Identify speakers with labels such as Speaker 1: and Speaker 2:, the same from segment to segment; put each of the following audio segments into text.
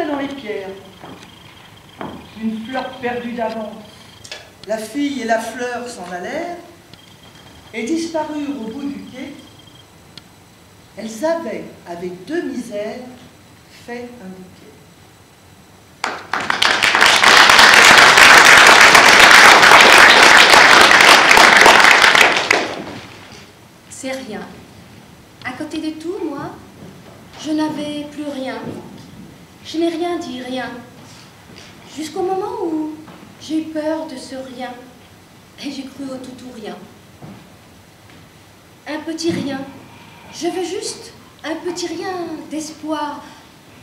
Speaker 1: glissa dans les pierres. Une fleur perdue d'avance. La fille et la fleur s'en allèrent et disparurent au bout du quai. Elles avaient, avec 2 misères, fait un bouquet.
Speaker 2: C'est rien. À côté de tout, moi, je n'avais plus rien. Je n'ai rien dit, rien. Jusqu'au moment où j'ai eu peur de ce rien. Et j'ai cru au tout ou rien. Un petit rien. Je veux juste un petit rien d'espoir,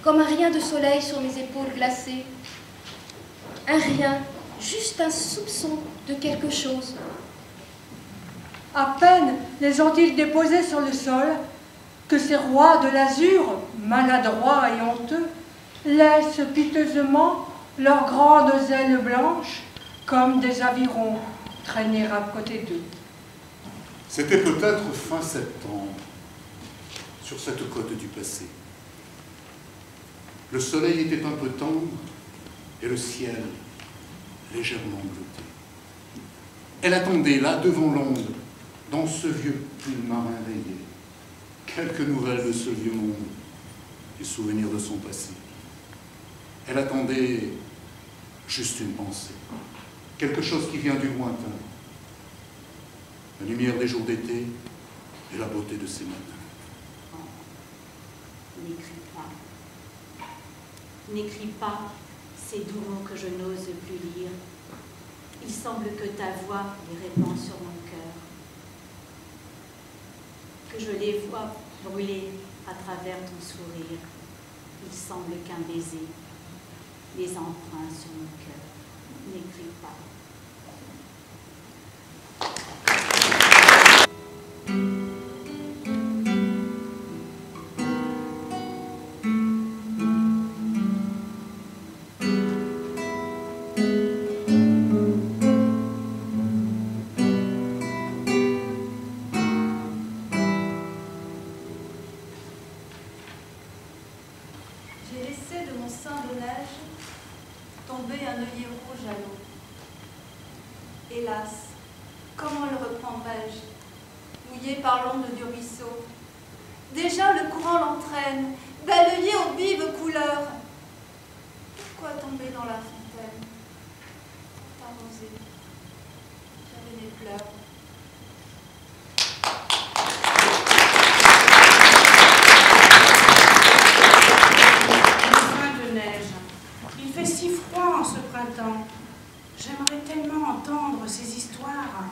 Speaker 2: comme un rien de soleil sur mes épaules glacées. Un rien, juste un soupçon de quelque chose.
Speaker 3: À peine les ont-ils déposés sur le sol que ces rois de l'azur, maladroits et honteux, laissent piteusement leurs grandes ailes blanches comme des avirons traîner à côté d'eux.
Speaker 4: C'était peut-être fin septembre, sur cette côte du passé. Le soleil était un peu tendre et le ciel légèrement bleuté. Elle attendait là, devant l'onde, dans ce vieux pull marin rayé, quelques nouvelles de ce vieux monde, des souvenirs de son passé. Elle attendait juste une pensée, quelque chose qui vient du lointain, la lumière des jours d'été et la beauté de ces matins.
Speaker 5: N'écris pas. N'écris pas ces doux mots que je n'ose plus lire. Il semble que ta voix les répand sur mon cœur, que je les vois brûler à travers ton sourire. Il semble qu'un baiser les empreinte sur mon cœur. N'écris pas.
Speaker 6: J'ai laissé de mon sein de neige tomber un œillet rouge à l'eau. Hélas, comment le reprendrai-je, mouillé par l'onde du ruisseau? Déjà le courant l'entraîne, bel œillet aux vives couleurs. Pourquoi tomber dans la fontaine? T'arroser, j'avais des pleurs.
Speaker 7: Il fait si froid en ce printemps. J'aimerais tellement entendre ces histoires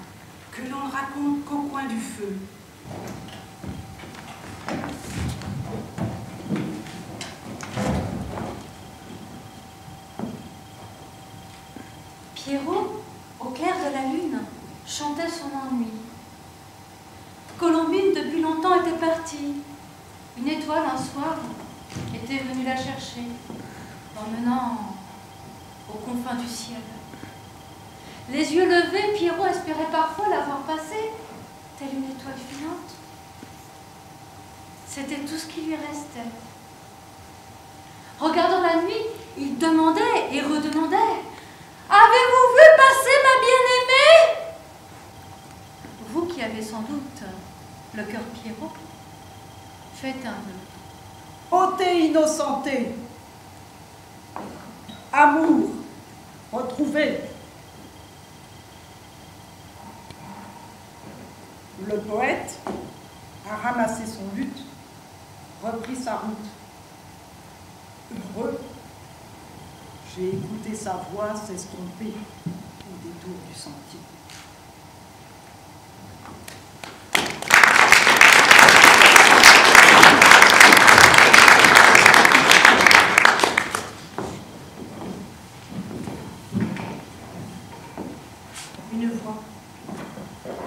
Speaker 7: que l'on ne raconte qu'au coin du feu.
Speaker 6: Pierrot, au clair de la lune, chantait son ennui. Colombine, depuis longtemps, était partie. Une étoile, un soir, était venue la chercher, l'emmenant aux confins du ciel. Les yeux levés, Pierrot espérait parfois la voir passer, telle une étoile filante. C'était tout ce qui lui restait. Regardant la nuit, il demandait et redemandait: « Avez-vous vu passer ma bien-aimée » Vous qui avez sans doute le cœur Pierrot, faites un vœu.
Speaker 1: Beauté innocentée, amour retrouvé. Le poète a ramassé son luth, repris sa route. Heureux, j'ai écouté sa voix s'estomper au détour du sentier.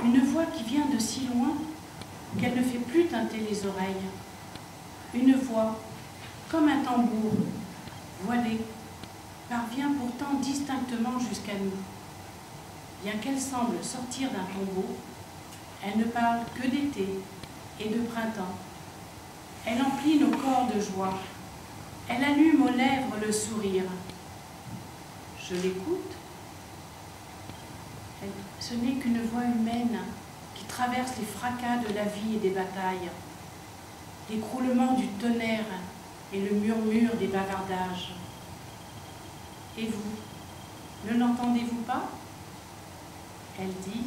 Speaker 7: Une voix qui vient de si loin qu'elle ne fait plus teinter les oreilles. Une voix, comme un tambour, voilée, parvient pourtant distinctement jusqu'à nous. Bien qu'elle semble sortir d'un tombeau, elle ne parle que d'été et de printemps. Elle emplit nos corps de joie. Elle allume aux lèvres le sourire. Je l'écoute. Ce n'est qu'une voix humaine qui traverse les fracas de la vie et des batailles, l'écroulement du tonnerre et le murmure des bavardages. Et vous, ne l'entendez-vous pas? Elle dit,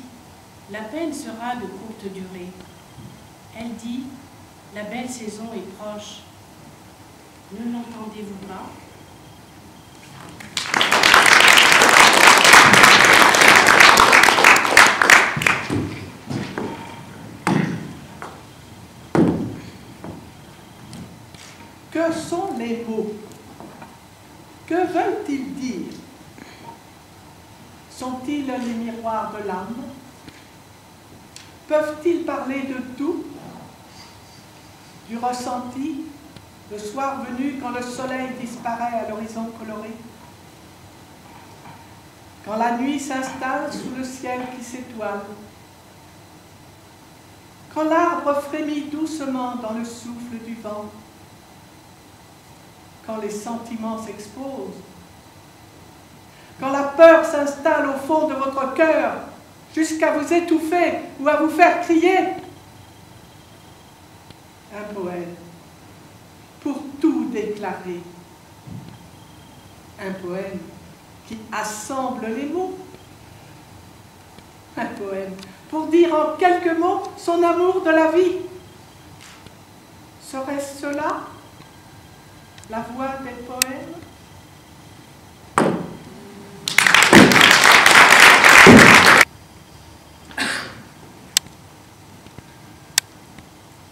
Speaker 7: la peine sera de courte durée. Elle dit, la belle saison est proche. Ne l'entendez-vous pas?
Speaker 1: Que sont les mots? Que veulent-ils dire? Sont-ils les miroirs de l'âme? Peuvent-ils parler de tout? Du ressenti, le soir venu quand le soleil disparaît à l'horizon coloré? Quand la nuit s'installe sous le ciel qui s'étoile? Quand l'arbre frémit doucement dans le souffle du vent? Quand les sentiments s'exposent, quand la peur s'installe au fond de votre cœur jusqu'à vous étouffer ou à vous faire crier. Un poème pour tout déclarer. Un poème qui assemble les mots. Un poème pour dire en quelques mots son amour de la vie. Serait-ce cela? La voix des poèmes?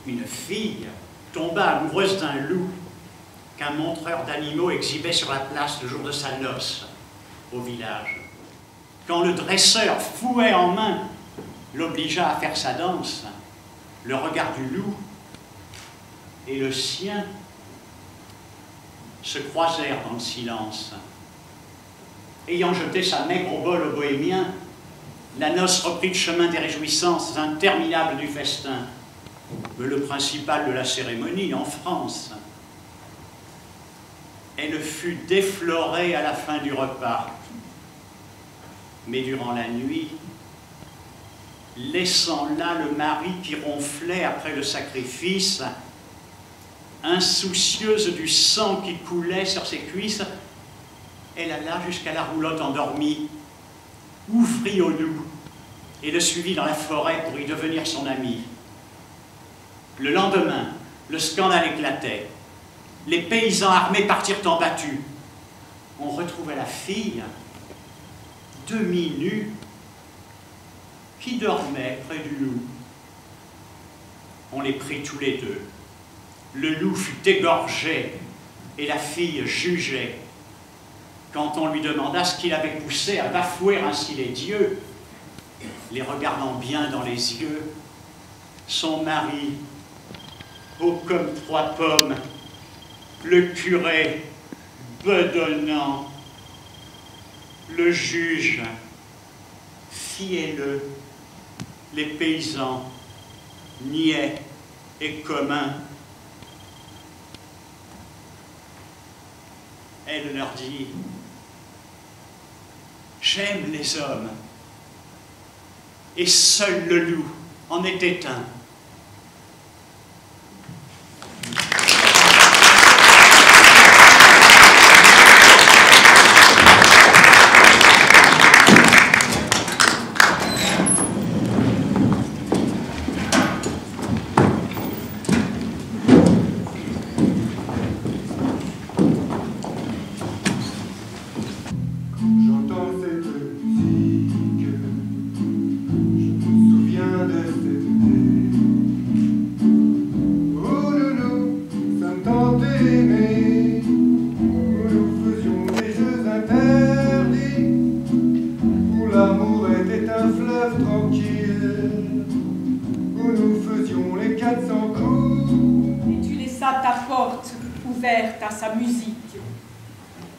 Speaker 8: Une fille tomba amoureuse d'un loup qu'un montreur d'animaux exhibait sur la place le jour de sa noce au village. Quand le dresseur, fouet en main, l'obligea à faire sa danse, le regard du loup et le sien se croisèrent dans le silence. Ayant jeté sa maigre obole au bohémien, la noce reprit le chemin des réjouissances interminables du festin. Mais le principal de la cérémonie, en France, elle fut déflorée à la fin du repas. Mais durant la nuit, laissant là le mari qui ronflait après le sacrifice, insoucieuse du sang qui coulait sur ses cuisses, elle alla jusqu'à la roulotte endormie, ouvrit au loup et le suivit dans la forêt pour y devenir son ami. Le lendemain, le scandale éclatait. Les paysans armés partirent en battu. On retrouvait la fille, demi-nue, qui dormait près du loup. On les prit tous les deux. Le loup fut égorgé et la fille jugée. Quand on lui demanda ce qui l'avait poussé à bafouer ainsi les dieux, les regardant bien dans les yeux, son mari, haut comme trois pommes, le curé, bedonnant, le juge, fielleux, les paysans, niais et communs. Elle leur dit, « J'aime les hommes. » Et seul le loup en était un.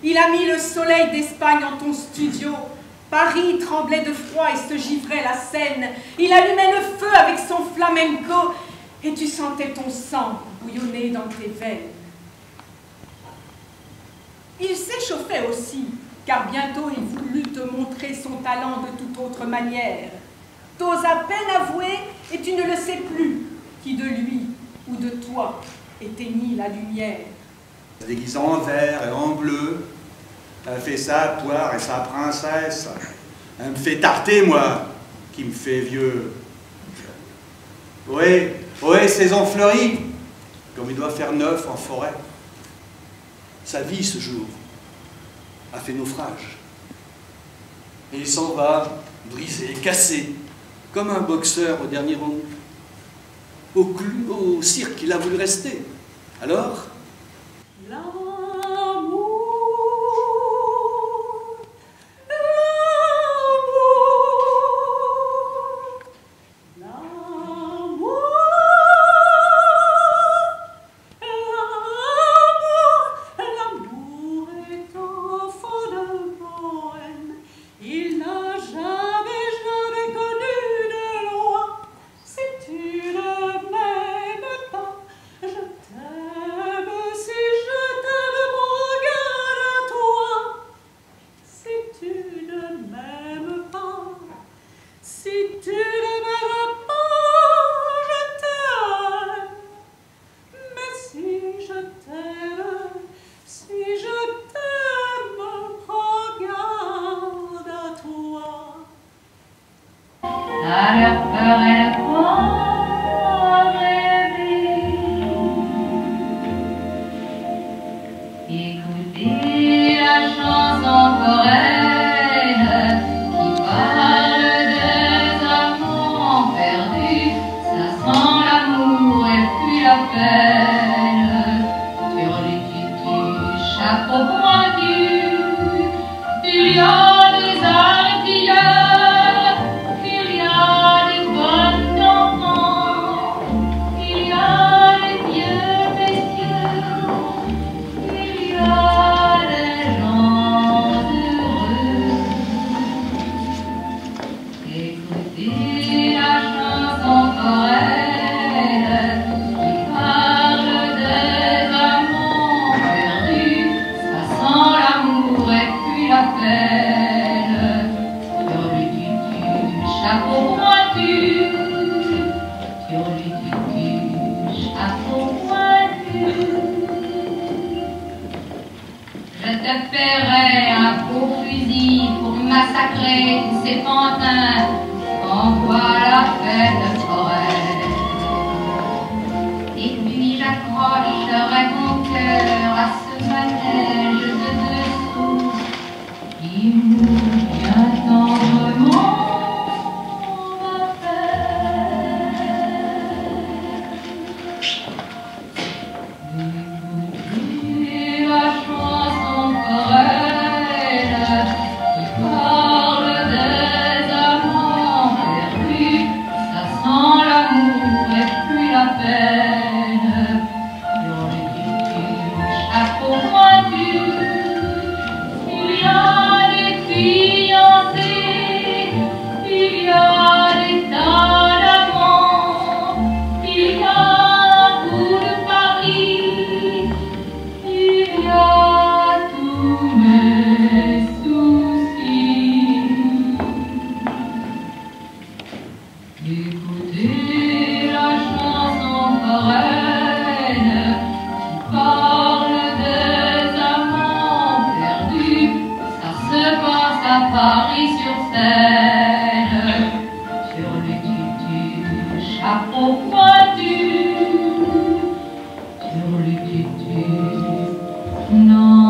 Speaker 9: Il a mis le soleil d'Espagne en ton studio. Paris tremblait de froid et se givrait la Seine. Il allumait le feu avec son flamenco et tu sentais ton sang bouillonner dans tes veines. Il s'échauffait aussi, car bientôt il voulut te montrer son talent de toute autre manière. T'oses à peine avouer, et tu ne le sais plus, qui de lui ou de toi éteignit la lumière.
Speaker 10: Déguisée en vert et en bleu, elle fait sa poire et sa princesse. Elle me fait tarter, moi, qui me fait vieux. Oui, saison fleurie, comme il doit faire neuf en forêt. Sa vie, ce jour, a fait naufrage. Et il s'en va, brisé, cassé, comme un boxeur au dernier round. Au cirque, il a voulu rester. Alors,
Speaker 11: No.